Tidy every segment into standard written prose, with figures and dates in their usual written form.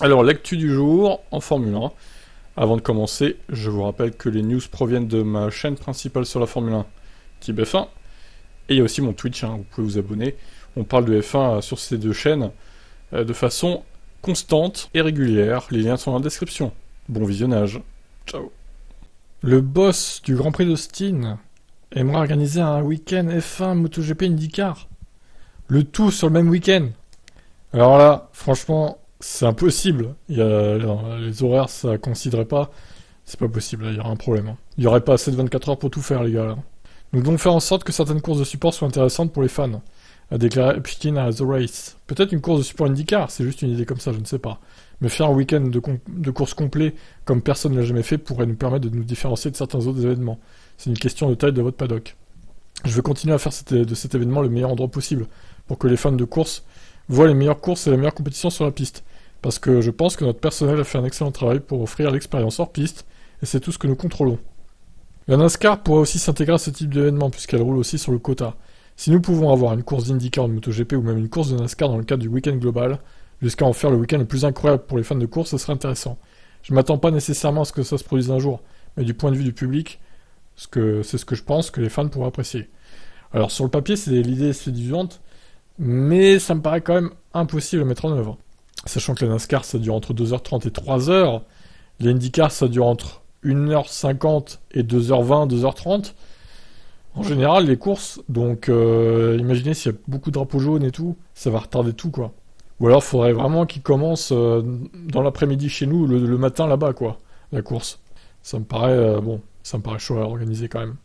Alors, l'actu du jour en Formule 1. Avant de commencer, je vous rappelle que les news proviennent de ma chaîne principale sur la Formule 1, Type F1. Et il y a aussi mon Twitch, vous pouvez vous abonner. On parle de F1 sur ces deux chaînes de façon constante et régulière. Les liens sont dans la description. Bon visionnage. Ciao. Le boss du Grand Prix d'Austin aimerait organiser un week-end F1 MotoGP IndyCar. Le tout sur le même week-end. Alors là, franchement, c'est impossible. Les horaires, ça coïnciderait pas. C'est pas possible, il y aura un problème. Il y aurait pas assez de 24 heures pour tout faire, les gars. Là. Nous devons faire en sorte que certaines courses de support soient intéressantes pour les fans, a déclaré Epstein à The Race. Peut-être une course de support IndyCar, c'est juste une idée comme ça, je ne sais pas. Mais faire un week-end de course complet, comme personne ne l'a jamais fait, pourrait nous permettre de nous différencier de certains autres événements. C'est une question de taille de votre paddock. Je veux continuer à faire de cet événement le meilleur endroit possible, pour que les fans de course voient les meilleures courses et les meilleures compétitions sur la piste. Parce que je pense que notre personnel a fait un excellent travail pour offrir l'expérience hors piste, et c'est tout ce que nous contrôlons. La NASCAR pourrait aussi s'intégrer à ce type d'événement, puisqu'elle roule aussi sur le quota. Si nous pouvons avoir une course d'IndyCar de MotoGP ou même une course de NASCAR dans le cadre du week-end global, jusqu'à en faire le week-end le plus incroyable pour les fans de course, ce serait intéressant. Je m'attends pas nécessairement à ce que ça se produise un jour, mais du point de vue du public, c'est ce que je pense que les fans pourraient apprécier. Alors sur le papier, l'idée est séduisante, mais ça me paraît quand même impossible à mettre en œuvre. Sachant que la NASCAR, ça dure entre 2h30 et 3h, les IndyCar, ça dure entre 1h50 et 2h20, 2h30. En général, les courses, donc imaginez s'il y a beaucoup de drapeaux jaunes et tout, ça va retarder tout, quoi. Ou alors, il faudrait vraiment qu'ils commencent dans l'après-midi chez nous, le matin là-bas, quoi, la course. Ça me paraît chaud à organiser quand même.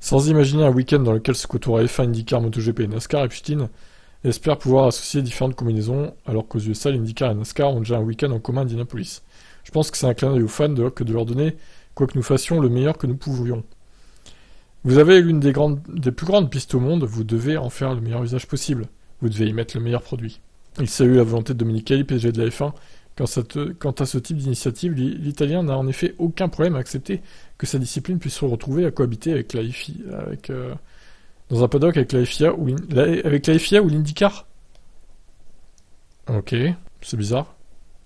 Sans imaginer un week-end dans lequel se côtoieraient F1, IndyCar, MotoGP et NASCAR, Epstein espère pouvoir associer différentes combinaisons, alors qu'aux USA, l'IndyCar et NASCAR ont déjà un week-end en commun à Indianapolis. Je pense que c'est un clin d'œil aux fans que de leur donner, quoi que nous fassions, le meilleur que nous pouvions. Vous avez l'une des plus grandes pistes au monde, vous devez en faire le meilleur usage possible. Vous devez y mettre le meilleur produit. Il salue la volonté de Domenicali, PDG de la F1. Quant à ce type d'initiative, l'Italien n'a en effet aucun problème à accepter que sa discipline puisse se retrouver à cohabiter avec la FIA, dans un paddock avec la FIA avec la FIA ou l'IndyCar. Ok, c'est bizarre.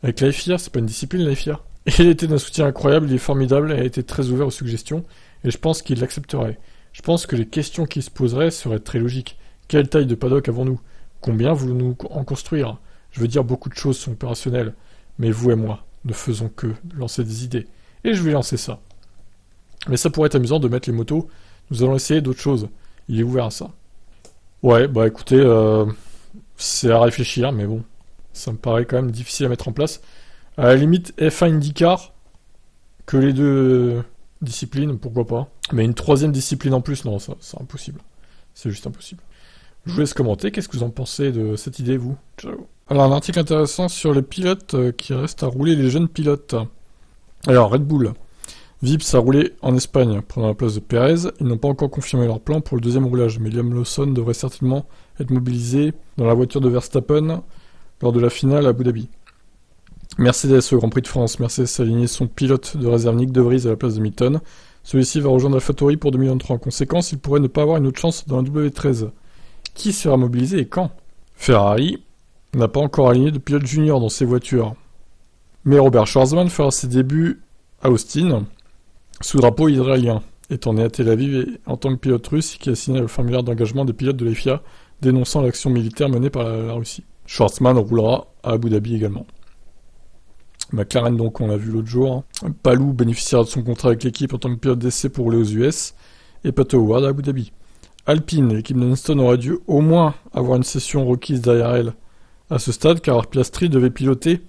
Avec la FIA, c'est pas une discipline la FIA. Il était d'un soutien incroyable, il est formidable et a été très ouvert aux suggestions, et je pense qu'il l'accepterait. Je pense que les questions qui se poseraient seraient très logiques. Quelle taille de paddock avons-nous ? Combien voulons-nous en construire ? Je veux dire, beaucoup de choses sont opérationnelles, mais vous et moi ne faisons que lancer des idées. Et je vais lancer ça. Mais ça pourrait être amusant de mettre les motos, nous allons essayer d'autres choses. Il est ouvert à ça. Ouais, bah écoutez, c'est à réfléchir, mais bon, ça me paraît quand même difficile à mettre en place. À la limite, F1 IndyCar, que les deux disciplines, pourquoi pas. Mais une troisième discipline en plus, non, ça, c'est impossible. C'est juste impossible. Je vous laisse commenter, qu'est-ce que vous en pensez de cette idée, vous ? Ciao. Alors, un article intéressant sur les pilotes qui restent à rouler, les jeunes pilotes. Alors, Red Bull. Vips a roulé en Espagne, prenant la place de Pérez. Ils n'ont pas encore confirmé leur plan pour le deuxième roulage, mais Liam Lawson devrait certainement être mobilisé dans la voiture de Verstappen lors de la finale à Abu Dhabi. Mercedes au Grand Prix de France. Mercedes a aligné son pilote de réserve Nick De Vries à la place de Hamilton. Celui-ci va rejoindre AlphaTauri pour 2023. En conséquence, il pourrait ne pas avoir une autre chance dans la W13. Qui sera mobilisé et quand ? Ferrari n'a pas encore aligné de pilote junior dans ses voitures. Mais Robert Schwarzman fera ses débuts à Austin sous drapeau israélien, étant né à Tel Aviv et en tant que pilote russe qui a signé le formulaire d'engagement des pilotes de l'FIA dénonçant l'action militaire menée par la Russie. Schwarzman roulera à Abu Dhabi également. McLaren, donc, on l'a vu l'autre jour. Palou bénéficiera de son contrat avec l'équipe en tant que pilote d'essai pour rouler aux US. Et Pato Howard à Abu Dhabi. Alpine, l'équipe d'Anston aurait dû au moins avoir une session requise derrière elle à ce stade, car Piastri devait piloter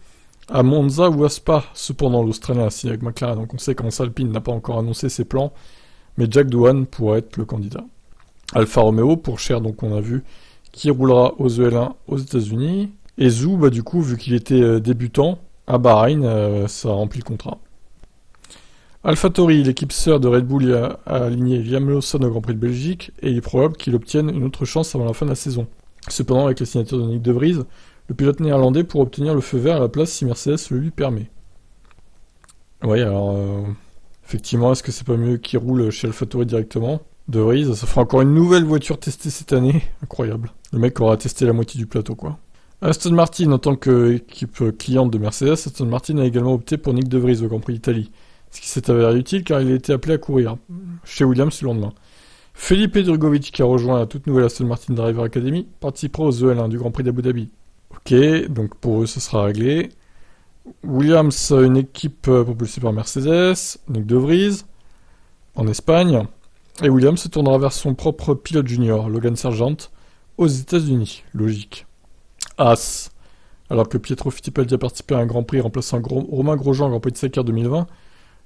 à Monza ou à Spa. Cependant, l'Australien a signé avec McLaren en conséquence. Alpine n'a pas encore annoncé ses plans, mais Jack Doohan pourrait être le candidat. Alfa Romeo, pour Cher, donc on a vu, qui roulera aux EL1 aux États-Unis. Et Zhou, du coup, vu qu'il était débutant, à Bahreïn, ça remplit le contrat. AlphaTauri, l'équipe sœur de Red Bull, a aligné Liam Lawson au Grand Prix de Belgique, et il est probable qu'il obtienne une autre chance avant la fin de la saison. Cependant, avec la signature de Nick De Vries, le pilote néerlandais pourra obtenir le feu vert à la place si Mercedes le lui permet. Oui, alors, effectivement, est-ce que c'est pas mieux qu'il roule chez AlphaTauri directement ? De Vries, ça fera encore une nouvelle voiture testée cette année. Incroyable. Le mec aura testé la moitié du plateau, quoi. Aston Martin, en tant qu'équipe cliente de Mercedes, Aston Martin a également opté pour Nick De Vries au Grand Prix d'Italie, ce qui s'est avéré utile car il a été appelé à courir chez Williams le lendemain. Felipe Drugovich, qui a rejoint la toute nouvelle Aston Martin Driver Academy, participera aux EL1 du Grand Prix d'Abu Dhabi. Ok, donc pour eux, ce sera réglé. Williams, une équipe propulsée par Mercedes, Nick De Vries, en Espagne. Et Williams se tournera vers son propre pilote junior, Logan Sargent, aux États-Unis. Logique. As. Alors que Pietro Fittipaldi a participé à un Grand Prix remplaçant Romain Grosjean au Grand Prix de Sakir 2020,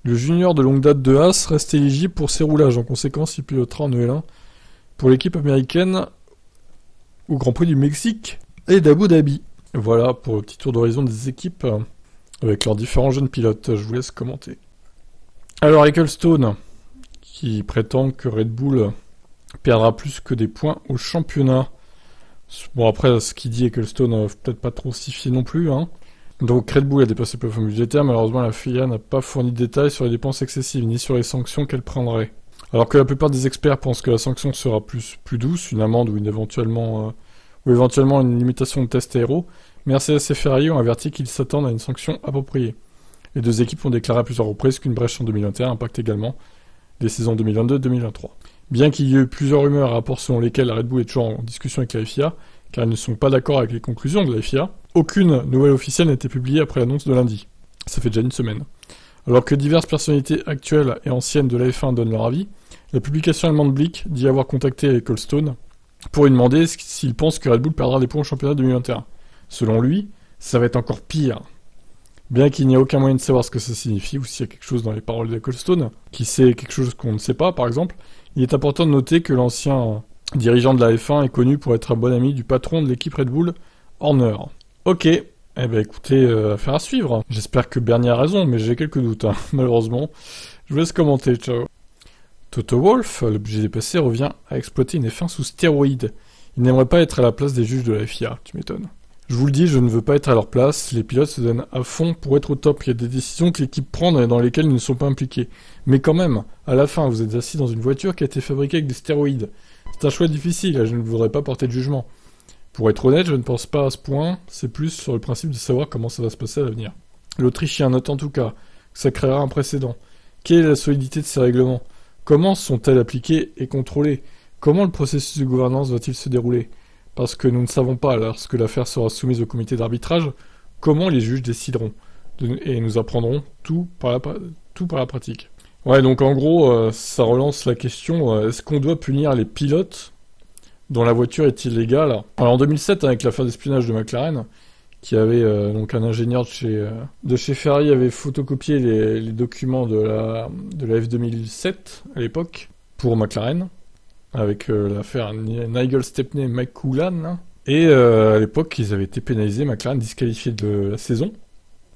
le junior de longue date de As reste éligible pour ses roulages. En conséquence, il pilotera en EL1 pour l'équipe américaine au Grand Prix du Mexique et d'Abu Dhabi. Voilà pour le petit tour d'horizon des équipes avec leurs différents jeunes pilotes. Je vous laisse commenter. Alors Ecclestone, qui prétend que Red Bull perdra plus que des points au championnat. Bon, après, ce qu'il dit Ecclestone, peut-être pas trop s'y fier non plus, hein. Donc Red Bull a dépassé le plafond budgétaire, malheureusement la FIA n'a pas fourni de détails sur les dépenses excessives, ni sur les sanctions qu'elle prendrait. Alors que la plupart des experts pensent que la sanction sera plus douce, une amende ou éventuellement une limitation de test aéro, Mercedes et Ferrari ont averti qu'ils s'attendent à une sanction appropriée. Les deux équipes ont déclaré à plusieurs reprises qu'une brèche en 2021 impacte également les saisons 2022-2023. Bien qu'il y ait eu plusieurs rumeurs et rapports selon lesquels la Red Bull est toujours en discussion avec la FIA, car ils ne sont pas d'accord avec les conclusions de la FIA, aucune nouvelle officielle n'a été publiée après l'annonce de lundi. Ça fait déjà une semaine. Alors que diverses personnalités actuelles et anciennes de la F1 donnent leur avis, la publication allemande Blick dit avoir contacté Ecclestone pour lui demander s'il pense que Red Bull perdra des points au championnat 2021. Selon lui, ça va être encore pire. Bien qu'il n'y ait aucun moyen de savoir ce que ça signifie, ou s'il y a quelque chose dans les paroles d'Ecclestone, qui sait quelque chose qu'on ne sait pas par exemple, il est important de noter que l'ancien dirigeant de la F1 est connu pour être un bon ami du patron de l'équipe Red Bull, Horner. Ok, eh ben écoutez, affaire à suivre. J'espère que Bernie a raison, mais j'ai quelques doutes, hein, malheureusement. Je vous laisse commenter, ciao. Toto Wolff, le budget dépassé, revient à exploiter une F1 sous stéroïdes. Il n'aimerait pas être à la place des juges de la FIA, tu m'étonnes. Je vous le dis, je ne veux pas être à leur place, les pilotes se donnent à fond pour être au top, il y a des décisions que l'équipe prend dans lesquelles ils ne sont pas impliqués. Mais quand même, à la fin, vous êtes assis dans une voiture qui a été fabriquée avec des stéroïdes. C'est un choix difficile, je ne voudrais pas porter de jugement. Pour être honnête, je ne pense pas à ce point, c'est plus sur le principe de savoir comment ça va se passer à l'avenir. L'Autrichien note en tout cas que ça créera un précédent. Quelle est la solidité de ces règlements? Comment sont-elles appliquées et contrôlées? Comment le processus de gouvernance va-t-il se dérouler? Parce que nous ne savons pas, lorsque l'affaire sera soumise au comité d'arbitrage, comment les juges décideront. Et nous apprendrons tout par la pratique. Ouais, donc en gros, ça relance la question, est-ce qu'on doit punir les pilotes dont la voiture est illégale? Alors en 2007, avec l'affaire d'espionnage de McLaren, qui avait donc un ingénieur de chez Ferrari avait photocopié les documents de la F2007 à l'époque pour McLaren, avec l'affaire Nigel Stepney McCullan. Et à l'époque, ils avaient été pénalisés, McLaren disqualifié de la saison,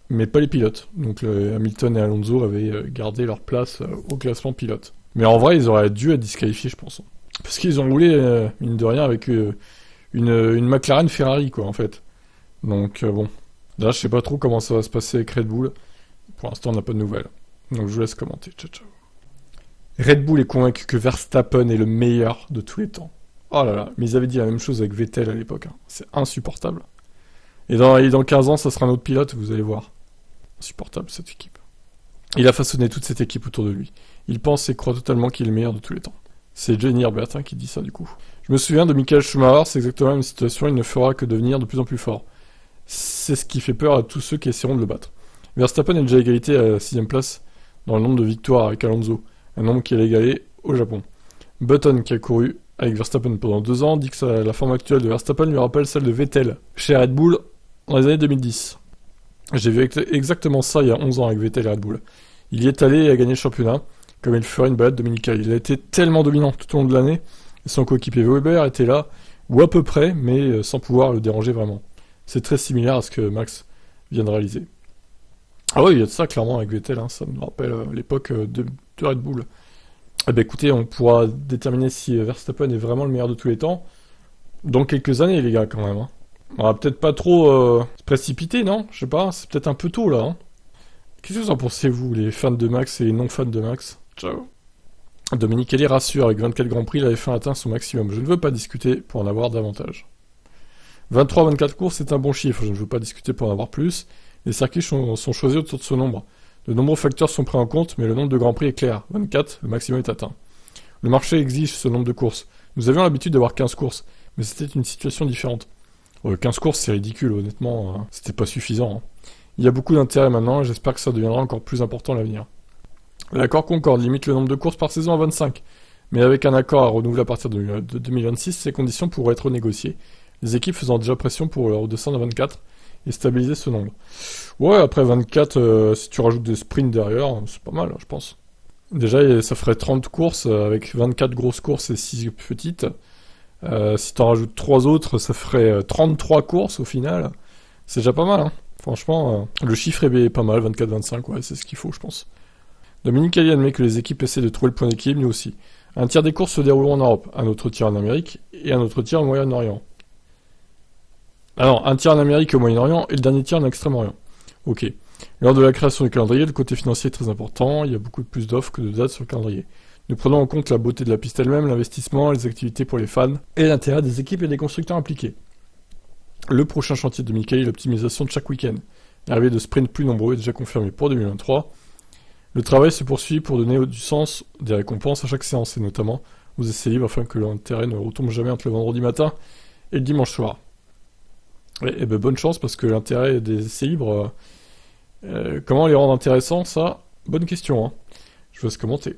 mais pas les pilotes. Donc Hamilton et Alonso avaient gardé leur place au classement pilote. Mais en vrai, ils auraient dû être disqualifiés, je pense. Parce qu'ils ont roulé, mine de rien, avec une McLaren Ferrari, quoi, en fait. Donc bon, là, je sais pas trop comment ça va se passer avec Red Bull. Pour l'instant, on n'a pas de nouvelles. Donc je vous laisse commenter. Ciao, ciao. Red Bull est convaincu que Verstappen est le meilleur de tous les temps. Oh là là, mais ils avaient dit la même chose avec Vettel à l'époque. Hein. C'est insupportable. Et dans 15 ans, ça sera un autre pilote, vous allez voir. Insupportable, cette équipe. Il a façonné toute cette équipe autour de lui. Il pense et croit totalement qu'il est le meilleur de tous les temps. C'est Jenny Herbert qui dit ça, du coup. Je me souviens de Michael Schumacher, c'est exactement la même situation, il ne fera que devenir de plus en plus fort. C'est ce qui fait peur à tous ceux qui essaieront de le battre. Verstappen est déjà à égalité à la 6ème place dans le nombre de victoires avec Alonso, un nombre qui est égalé au Japon. Button, qui a couru avec Verstappen pendant 2 ans, dit que la forme actuelle de Verstappen lui rappelle celle de Vettel chez Red Bull dans les années 2010. J'ai vu exactement ça il y a 11 ans avec Vettel et Red Bull. Il y est allé et a gagné le championnat, comme il ferait une balade dominicale. Il a été tellement dominant tout au long de l'année, et son coéquipier Weber était là, ou à peu près, mais sans pouvoir le déranger vraiment. C'est très similaire à ce que Max vient de réaliser. Ah oui, il y a de ça clairement avec Vettel, hein, ça me rappelle l'époque de Red Bull. Eh ben écoutez, on pourra déterminer si Verstappen est vraiment le meilleur de tous les temps dans quelques années, les gars, quand même. Hein. On va peut-être pas trop se précipiter, non? Je sais pas, c'est peut-être un peu tôt, là. Hein. Qu'est-ce que vous en pensez, vous, les fans de Max et les non-fans de Max? Ciao. Dominique Kelly rassure, avec 24 Grands Prix, la F1 atteint son maximum. Je ne veux pas discuter pour en avoir davantage. 23-24 courses, c'est un bon chiffre, je ne veux pas discuter pour en avoir plus. Les circuits sont choisis autour de ce nombre. De nombreux facteurs sont pris en compte, mais le nombre de Grands Prix est clair. 24, le maximum est atteint. Le marché exige ce nombre de courses. Nous avions l'habitude d'avoir 15 courses, mais c'était une situation différente. 15 courses, c'est ridicule, honnêtement, c'était pas suffisant. Il y a beaucoup d'intérêt maintenant, et j'espère que ça deviendra encore plus important à l'avenir. L'accord Concorde limite le nombre de courses par saison à 25, mais avec un accord à renouveler à partir de 2026, ces conditions pourraient être négociées, les équipes faisant déjà pression pour le redescendre à 24 et stabiliser ce nombre. Ouais, après 24, si tu rajoutes des sprints derrière, c'est pas mal, je pense. Déjà, ça ferait 30 courses avec 24 grosses courses et 6 petites. Si t'en rajoutes 3 autres, ça ferait 33 courses au final. C'est déjà pas mal, hein. Franchement, le chiffre est pas mal, 24-25, ouais, c'est ce qu'il faut, je pense. Dominique Hallyday admet que les équipes essaient de trouver le point d'équilibre, nous aussi. Un tiers des courses se dérouleront en Europe, un autre tiers en Amérique et un autre tiers au Moyen-Orient. Ah non, un tiers en Amérique et au Moyen-Orient et le dernier tiers en Extrême-Orient. Ok. Lors de la création du calendrier, le côté financier est très important, il y a beaucoup plus d'offres que de dates sur le calendrier. Nous prenons en compte la beauté de la piste elle-même, l'investissement, les activités pour les fans et l'intérêt des équipes et des constructeurs impliqués. Le prochain chantier de Dominique Hallyday est l'optimisation de chaque week-end. L'arrivée de sprints plus nombreux est déjà confirmée pour 2023. Le travail se poursuit pour donner du sens, des récompenses à chaque séance, et notamment aux essais libres afin que l'intérêt ne retombe jamais entre le vendredi matin et le dimanche soir. Et ben bonne chance parce que l'intérêt des essais libres, comment les rendre intéressants, ça, bonne question, hein. Je vous laisse commenter.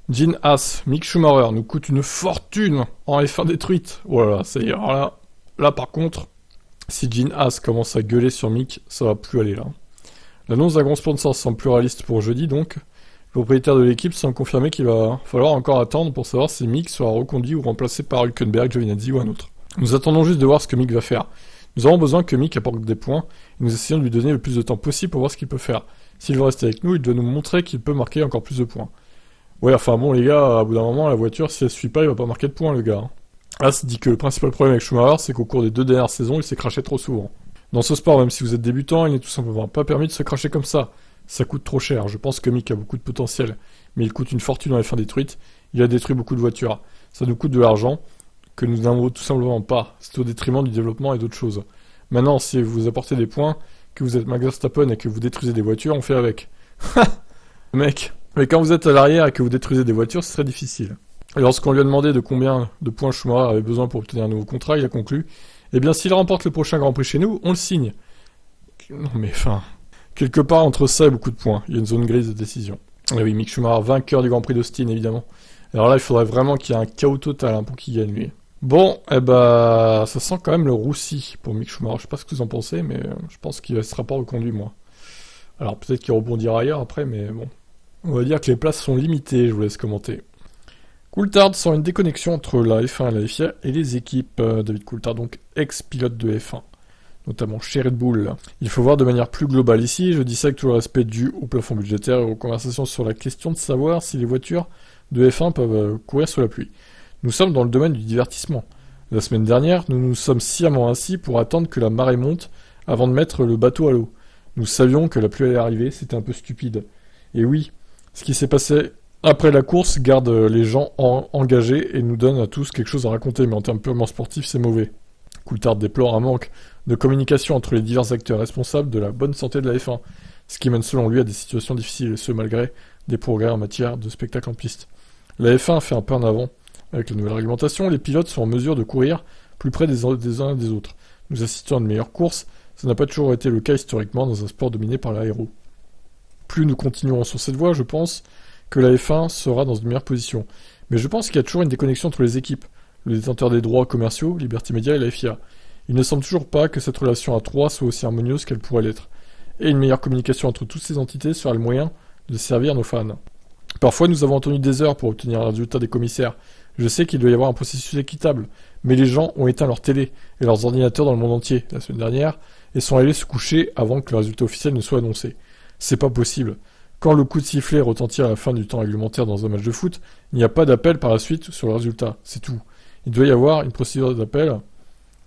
Gene Haas, Mick Schumacher nous coûte une fortune en F1 détruite. Voilà, ça y est, alors là par contre, si Gene Haas commence à gueuler sur Mick, ça va plus aller là. L'annonce d'un grand sponsor semble plus réaliste pour jeudi donc. Le propriétaire de l'équipe semble confirmer qu'il va falloir encore attendre pour savoir si Mick sera reconduit ou remplacé par Hülkenberg, Giovinazzi ou un autre. Nous attendons juste de voir ce que Mick va faire. Nous avons besoin que Mick apporte des points et nous essayons de lui donner le plus de temps possible pour voir ce qu'il peut faire. S'il veut rester avec nous, il doit nous montrer qu'il peut marquer encore plus de points. Ouais, enfin bon les gars, à bout d'un moment, la voiture, si elle suit pas, il va pas marquer de points le gars. Haas dit que le principal problème avec Schumacher, c'est qu'au cours des 2 dernières saisons, il s'est craché trop souvent. Dans ce sport, même si vous êtes débutant, il n'est tout simplement pas permis de se cracher comme ça. Ça coûte trop cher. Je pense que Mick a beaucoup de potentiel, mais il coûte une fortune dans les fins détruites. Il a détruit beaucoup de voitures. Ça nous coûte de l'argent que nous n'avons tout simplement pas. C'est au détriment du développement et d'autres choses. Maintenant, si vous apportez des points, que vous êtes Max Verstappen et que vous détruisez des voitures, on fait avec. Mec. Mais quand vous êtes à l'arrière et que vous détruisez des voitures, c'est très difficile. Et lorsqu'on lui a demandé de combien de points Schumacher avait besoin pour obtenir un nouveau contrat, il a conclu: eh bien, s'il remporte le prochain Grand Prix chez nous, on le signe. Non mais enfin, quelque part entre ça et beaucoup de points, il y a une zone grise de décision. Et oui, Mick Schumacher, vainqueur du Grand Prix d'Austin, évidemment. Alors là, il faudrait vraiment qu'il y ait un chaos total pour qu'il gagne, lui. Bon, ça sent quand même le roussi pour Mick Schumacher. Je sais pas ce que vous en pensez, mais je pense qu'il ne sera pas reconduit, moi. Alors peut-être qu'il rebondira ailleurs après, mais bon. On va dire que les places sont limitées, je vous laisse commenter. Coulthard sent une déconnexion entre la F1 et la FIA et les équipes. David Coulthard, donc ex-pilote de F1, notamment chez Red Bull. Il faut voir de manière plus globale ici, je dis ça avec tout le respect dû au plafond budgétaire et aux conversations sur la question de savoir si les voitures de F1 peuvent courir sous la pluie. Nous sommes dans le domaine du divertissement. La semaine dernière, nous nous sommes sciemment assis pour attendre que la marée monte avant de mettre le bateau à l'eau. Nous savions que la pluie allait arriver, c'était un peu stupide. Et oui, ce qui s'est passé après la course garde les gens engagés et nous donne à tous quelque chose à raconter, mais en termes purement sportifs, c'est mauvais. Coulthard déplore un manque de communication entre les divers acteurs responsables de la bonne santé de la F1, ce qui mène selon lui à des situations difficiles, et ce malgré des progrès en matière de spectacle en piste. La F1 a fait un pas en avant. Avec la nouvelle réglementation, les pilotes sont en mesure de courir plus près des uns et des autres. Nous assistons à de meilleures courses, ça n'a pas toujours été le cas historiquement dans un sport dominé par l'aéro. Plus nous continuerons sur cette voie, je pense que la F1 sera dans une meilleure position. Mais je pense qu'il y a toujours une déconnexion entre les équipes, le détenteur des droits commerciaux, Liberty Media et la FIA. Il ne semble toujours pas que cette relation à trois soit aussi harmonieuse qu'elle pourrait l'être. Et une meilleure communication entre toutes ces entités sera le moyen de servir nos fans. Parfois, nous avons attendu des heures pour obtenir le résultat des commissaires. Je sais qu'il doit y avoir un processus équitable, mais les gens ont éteint leur télé et leurs ordinateurs dans le monde entier la semaine dernière et sont allés se coucher avant que le résultat officiel ne soit annoncé. C'est pas possible. Quand le coup de sifflet retentit à la fin du temps réglementaire dans un match de foot, il n'y a pas d'appel par la suite sur le résultat, c'est tout. Il doit y avoir une procédure d'appel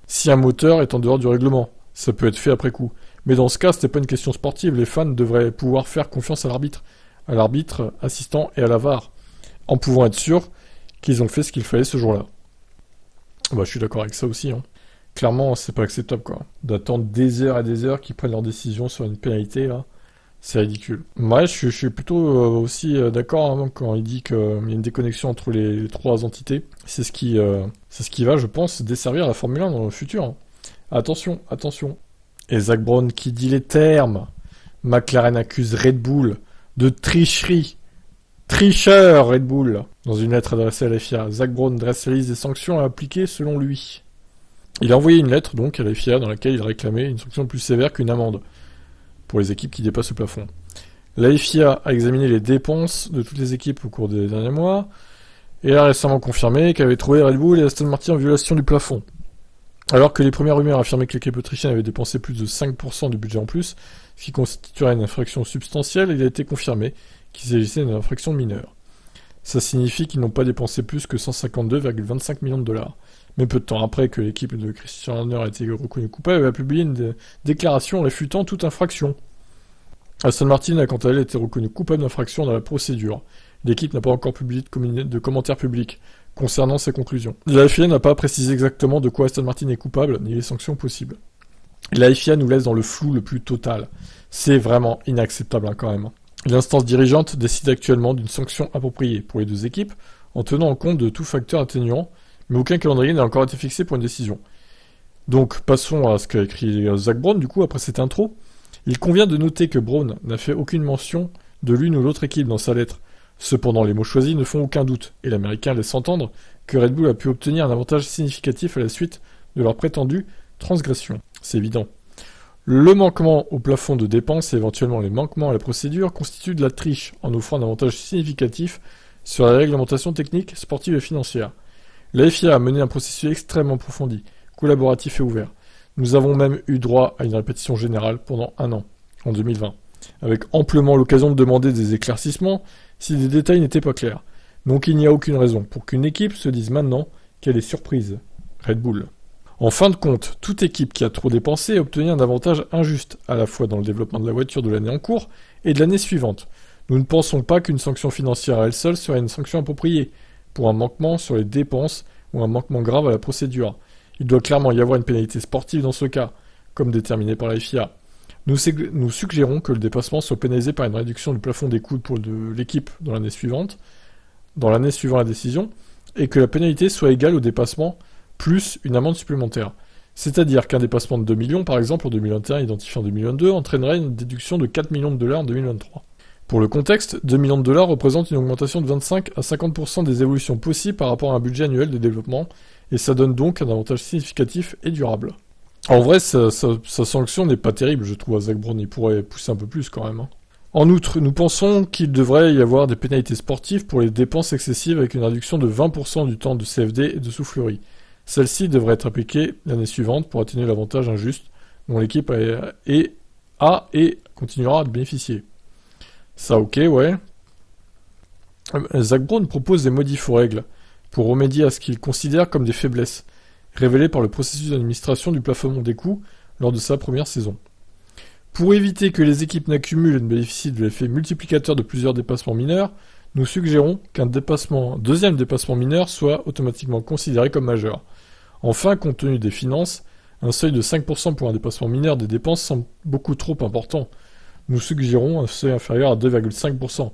si un moteur est en dehors du règlement. Ça peut être fait après coup. Mais dans ce cas, c'était pas une question sportive, les fans devraient pouvoir faire confiance à l'arbitre assistant et à la VAR, en pouvant être sûrs qu'ils ont fait ce qu'il fallait ce jour-là. Je suis d'accord avec ça aussi. Clairement, c'est pas acceptable, quoi. D'attendre des heures et des heures qu'ils prennent leur décision sur une pénalité, là, c'est ridicule. Ouais, je suis plutôt aussi d'accord hein, quand il dit qu'il y a une déconnexion entre les trois entités. C'est ce qui va, je pense, desservir la Formule 1 dans le futur. Hein. Attention, attention. Et Zak Brown qui dit les termes. McLaren accuse Red Bull de tricherie. Tricheur, Red Bull. Dans une lettre adressée à la FIA, Zak Brown dresse la liste des sanctions à appliquer selon lui. Il a envoyé une lettre donc à la FIA dans laquelle il réclamait une sanction plus sévère qu'une amende pour les équipes qui dépassent le plafond. La FIA a examiné les dépenses de toutes les équipes au cours des derniers mois et a récemment confirmé qu'elle avait trouvé Red Bull et Aston Martin en violation du plafond. Alors que les premières rumeurs affirmaient que l'équipe autrichienne avait dépensé plus de 5% du budget en plus, ce qui constituerait une infraction substantielle, il a été confirmé qu'il s'agissait d'une infraction mineure. Ça signifie qu'ils n'ont pas dépensé plus que 152,25 millions de dollars. Mais peu de temps après que l'équipe de Christian Horner a été reconnue coupable, elle a publié une déclaration réfutant toute infraction. Aston Martin a quant à elle été reconnue coupable d'infraction dans la procédure. L'équipe n'a pas encore publié de commentaires publics concernant ses conclusions. La FIA n'a pas précisé exactement de quoi Aston Martin est coupable, ni les sanctions possibles. La FIA nous laisse dans le flou le plus total. C'est vraiment inacceptable quand même. L'instance dirigeante décide actuellement d'une sanction appropriée pour les deux équipes, en tenant en compte de tout facteur atténuant, mais aucun calendrier n'a encore été fixé pour une décision. Donc passons à ce qu'a écrit Zak Brown du coup après cette intro. Il convient de noter que Brown n'a fait aucune mention de l'une ou l'autre équipe dans sa lettre. Cependant, les mots choisis ne font aucun doute, et l'Américain laisse entendre que Red Bull a pu obtenir un avantage significatif à la suite de leur prétendue transgression. C'est évident. Le manquement au plafond de dépenses et éventuellement les manquements à la procédure constituent de la triche en offrant un avantage significatif sur la réglementation technique, sportive et financière. La FIA a mené un processus extrêmement approfondi, collaboratif et ouvert. Nous avons même eu droit à une répétition générale pendant un an, en 2020, avec amplement l'occasion de demander des éclaircissements si des détails n'étaient pas clairs. Donc il n'y a aucune raison pour qu'une équipe se dise maintenant qu'elle est surprise. Red Bull. En fin de compte, toute équipe qui a trop dépensé a obtenu un avantage injuste, à la fois dans le développement de la voiture de l'année en cours et de l'année suivante. Nous ne pensons pas qu'une sanction financière à elle seule serait une sanction appropriée, pour un manquement sur les dépenses ou un manquement grave à la procédure. Il doit clairement y avoir une pénalité sportive dans ce cas, comme déterminé par la FIA. Nous suggérons que le dépassement soit pénalisé par une réduction du plafond des coûts pour l'équipe dans l'année suivant la décision, et que la pénalité soit égale au dépassement plus une amende supplémentaire. C'est-à-dire qu'un dépassement de 2 millions, par exemple, en 2021 identifié en 2022, entraînerait une déduction de 4 millions de dollars en 2023. Pour le contexte, 2 millions de dollars représentent une augmentation de 25 à 50% des évolutions possibles par rapport à un budget annuel de développement, et ça donne donc un avantage significatif et durable. En vrai, sa sanction n'est pas terrible, je trouve, à Zak Brown. Il pourrait pousser un peu plus quand même. Hein. En outre, nous pensons qu'il devrait y avoir des pénalités sportives pour les dépenses excessives avec une réduction de 20% du temps de CFD et de soufflerie. Celle-ci devrait être appliquée l'année suivante pour atténuer l'avantage injuste dont l'équipe a et continuera de bénéficier. Ça, ok, ouais. Zak Brown propose des modifs aux règles pour remédier à ce qu'il considère comme des faiblesses, révélées par le processus d'administration du plafonnement des coûts lors de sa première saison. Pour éviter que les équipes n'accumulent et ne bénéficient de l'effet multiplicateur de plusieurs dépassements mineurs, nous suggérons qu'un deuxième dépassement mineur soit automatiquement considéré comme majeur. Enfin, compte tenu des finances, un seuil de 5% pour un dépassement mineur des dépenses semble beaucoup trop important. Nous suggérons un seuil inférieur à 2,5%.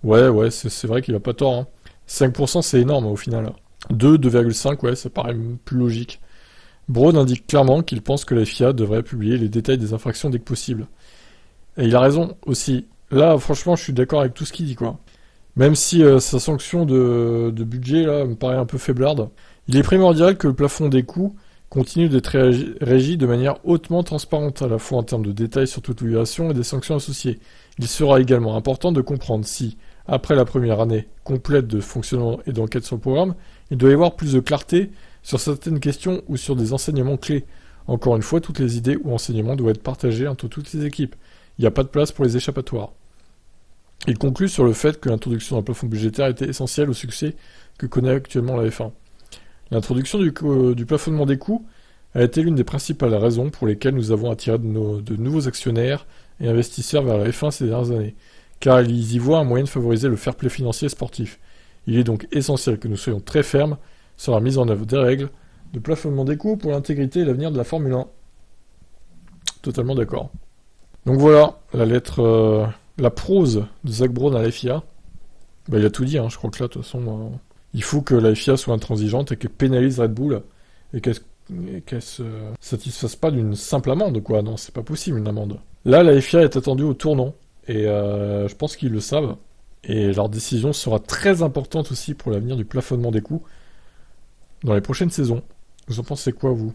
Ouais, c'est vrai qu'il a pas tort. Hein. 5% c'est énorme au final. 2,5, ouais, ça paraît plus logique. Brown indique clairement qu'il pense que la FIA devrait publier les détails des infractions dès que possible. Et il a raison aussi. Là, franchement, je suis d'accord avec tout ce qu'il dit, quoi. Même si sa sanction de budget, là, me paraît un peu faiblarde. Il est primordial que le plafond des coûts continue d'être régi de manière hautement transparente, à la fois en termes de détails sur toute violation et des sanctions associées. Il sera également important de comprendre si, après la première année complète de fonctionnement et d'enquête sur le programme, il doit y avoir plus de clarté sur certaines questions ou sur des enseignements clés. Encore une fois, toutes les idées ou enseignements doivent être partagés entre toutes les équipes. Il n'y a pas de place pour les échappatoires. Il conclut sur le fait que l'introduction d'un plafond budgétaire était essentielle au succès que connaît actuellement la F1. L'introduction du plafonnement des coûts a été l'une des principales raisons pour lesquelles nous avons attiré de nouveaux actionnaires et investisseurs vers la F1 ces dernières années, car ils y voient un moyen de favoriser le fair play financier sportif. Il est donc essentiel que nous soyons très fermes sur la mise en œuvre des règles de plafonnement des coûts pour l'intégrité et l'avenir de la Formule 1. Totalement d'accord. Donc voilà, la lettre, la prose de Zak Brown à la FIA. Bah, il a tout dit, hein. Je crois que là, de toute façon, il faut que la FIA soit intransigeante et qu'elle pénalise Red Bull et qu'elle se satisfasse pas d'une simple amende, quoi. Non, c'est pas possible, une amende. Là, la FIA est attendue au tournant et je pense qu'ils le savent. Et leur décision sera très importante aussi pour l'avenir du plafonnement des coûts dans les prochaines saisons. Vous en pensez quoi, vous ?